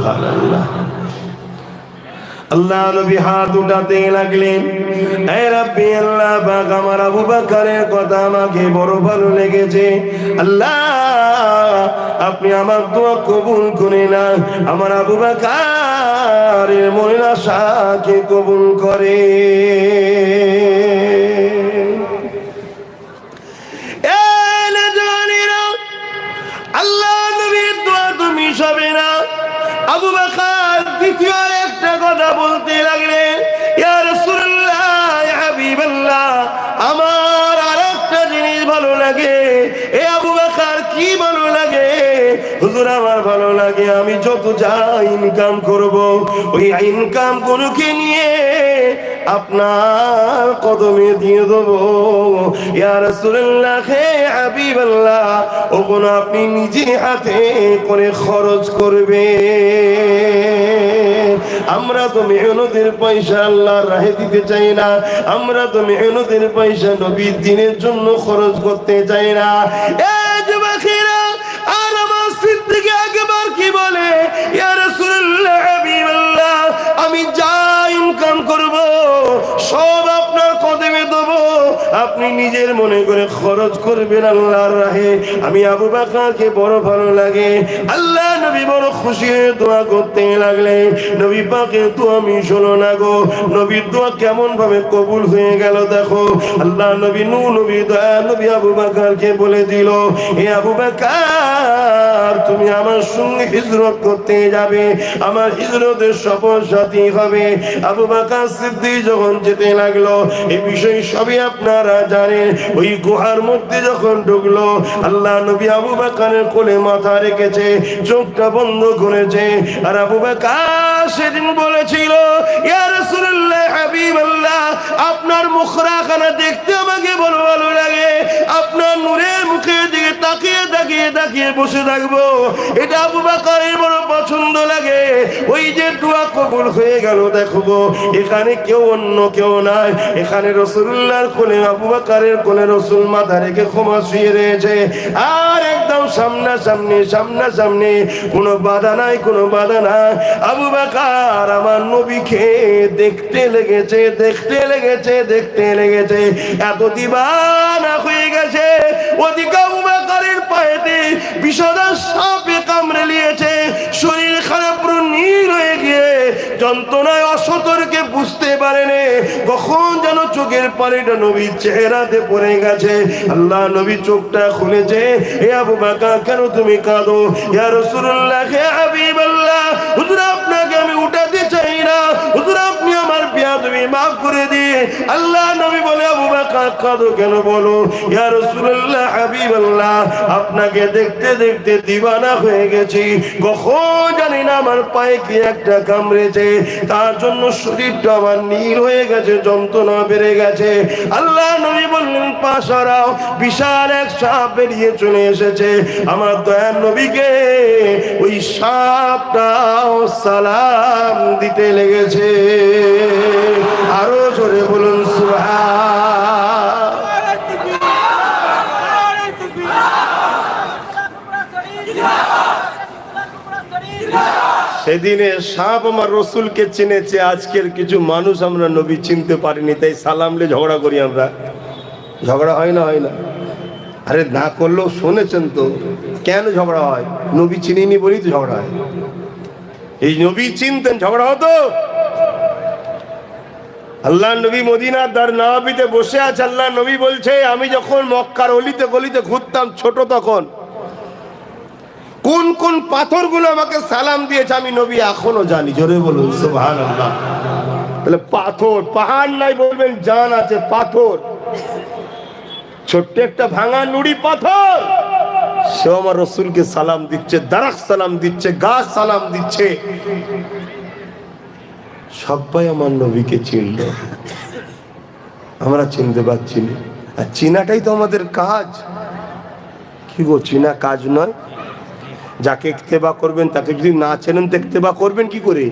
সুবহানাল্লাহ। আল্লাহ নবী হাত উঠাতে লাগলেন, হে রাব্বি আল্লাহ পাক, আমার আবু বকরের কথা আমাকে বড় ভালো লেগেছে। আল্লাহ আপনি আমার দোয়া কবুল করে না, আমার আবু বকরের মনের আশাকে কবুল করে। আল্লাহ নবীর দোয়া তুমি সবে না। আবু বকর দ্বিতীয় একটা কথা বলতে লাগলেন, ইয়া রাসূলুল্লাহ, ইয়া হাবিবাল্লাহ, আমার আরেকটা জিনিস ভালো লাগে। এ আবু বকর, কি ভালো লাগে? হুজুর আমার ভালো লাগে আমি যত যা ইনকাম করব, ওই ইনকাম গুলোকে নিয়ে আপনার কদমে দিয়ে দেবো। ইয়া রাসূলুল্লাহ, হে হাবিবাল্লাহ, ওগুলো আপনি নিজে হাতে করে খরচ করবে। আমরা তো মেহনতের পয়সা আল্লাহর রাহে দিতে চাই না, আমরা তো মেহনতের পয়সা নবীর দ্বীনের জন্য খরচ করতে চাই না। এই যুবকেরা, আর আমার সিদ্দিক আকবর কি বলে, ইয়া রাসূলুল্লাহ, হাবিবাল্লাহ, আমি যা ইনকাম করব সব আপনার কদমে দেব, আপনি নিজের মনে করে খরচ করবেন আল্লাহর রাহে। আমি আবু বকরকে বড় ভালো লাগে। আল্লাহ নবী বড় খুশি হয়ে দোয়া করতে লাগলেন। নবী পাকের দোয়া আমি শোনো না গো, নবীর দোয়া কেমন ভাবে কবুল হয়ে গেল দেখো। আল্লাহ নবী নবী দয়া নবী আবু বকরকে বলে দিল, হে আবু বকর, তুমি আমার সঙ্গে হিজরত করতে যাবে, আমার হিজরতের সফর সাথী হবে। আবু বকর সিদ্দিক যখন যেতে লাগলো, এই বিষয় সবই আপনারা জানেন। ওই গুহার মধ্যে যখন ঢুকলো, আল্লাহ নবী আবু বকরের কোলে মাথা রেখেছে, চোখটা বন্ধ করেছে। আর আবু বকর সেদিন বলেছিল, ইয়া রাসূলুল্লাহ, হাবিবাল্লাহ, আপনার মুখরাখানা দেখতে আমাকে বড় ভালো লাগে, আপনার নূরের মুখের দিকে তাকিয়ে তাকিয়ে তাকিয়ে বসে থাকবো, এটা আবু বকরের বড় পছন্দ লাগে। ওই যে দোয়া কবুল হয়ে গেল দেখো গো, এখানে কেউ অন্য কেউ নাই, এখানে রাসূলুল্লাহর কোলে আবু বকরের কোলে রাসূল মাথা রেখে ক্ষমা শুয়ে রয়েছে। আর একদম সামনাসামনি, কোনো বাধা নাই, কোনো বাধা নাই। আবু বকর আমার নবীকে দেখতে লেগেছে, এত দিবানা হয়ে গেছে। ওদিকে আবু বকরের পায়েতে বিষধর সাপে কামড়ে নিয়েছে, শরীর খারাপ পুরো নীল হয়ে গিয়ে যন্ত্রণায় অসতর্কে বুঝতে পারেনি কখন যেন চোখের পানিটা নবীর চেহারাতে পড়ে গেছে। আল্লাহ নবী চোখটা খুলেছে। হে আবু বকর, কেন তুমি কাঁদো? ইয়া রাসূলুল্লাহ, হে হাবিবাল্লাহ, হুজুর আপনাকে আমি উঠাতে চাই না, হুজুর আপনি আমার বেয়াদবি মাফ করে দিন। আল্লাহ নবী বলে, আবু বকর কাঁদো কেন বলো? ইয়া রাসূলুল্লাহ, হাবিবাল্লাহ, আপনাকে দেখতে দেখতে দিবানা হয়ে গেছি, কখন জানি না আমার পায়ে কি একটা কামড়েছে, তার জন্য শরীরটা আমার নীল হয়ে গেছে, যন্ত্রণা বেড়ে গেছে। আল্লাহ নবী বললেন, পা সরাও। বিশাল এক সাপ বেরিয়ে চলে এসেছে। আমার দয়ার নবীকে ওই সাপটাও সালাম দিতে লেগেছে। আরো জোরে বলুন সুবহান। সেদিনে সাপ আমার রসুলকে চিনেছে, আজকের কিছু মানুষ আমরা নবী চিনতে পারিনি, তাই সালামলে ঝগড়া করি। আমরা ঝগড়া হয় না? আরে না করলেও শুনেছেন তো, কেন ঝগড়া হয়? নবী চিনিনি বলেই তো ঝগড়া হয়। এই নবী চিনতেন, ঝগড়া হতো? আল্লাহ নবী মদিনার দার নওয়াবিতে বসে আছে। আল্লাহ নবী বলছে, আমি যখন মক্কার অলিতে গলিতে ঘুরতাম ছোট, তখন কোন কোন পাথরগুলো আমাকে সালাম দিয়েছে আমি নবী এখনো জানি। জোরে বলুন সুবহানাল্লাহ। তাহলে পাথর, পাহাড় নাই বলবেন, জান আছে পাথর। ছোট্ট একটা ভাঙা নুড়ি পাথর, সে আমার রসুলকে সালাম দিচ্ছে, দারাক সালাম দিচ্ছে, গাছ সালাম দিচ্ছে। সবাই আমার নবীকে চিনল, আমরা চিনতে পারছি না। আর চিনাটাই তো আমাদের কাজ। কি গো, চিনা কাজ নয়? যাকে ইত্তেবা করবেন তাকে যদি না চেনেন তো ইত্তেবা করবেন কি করে?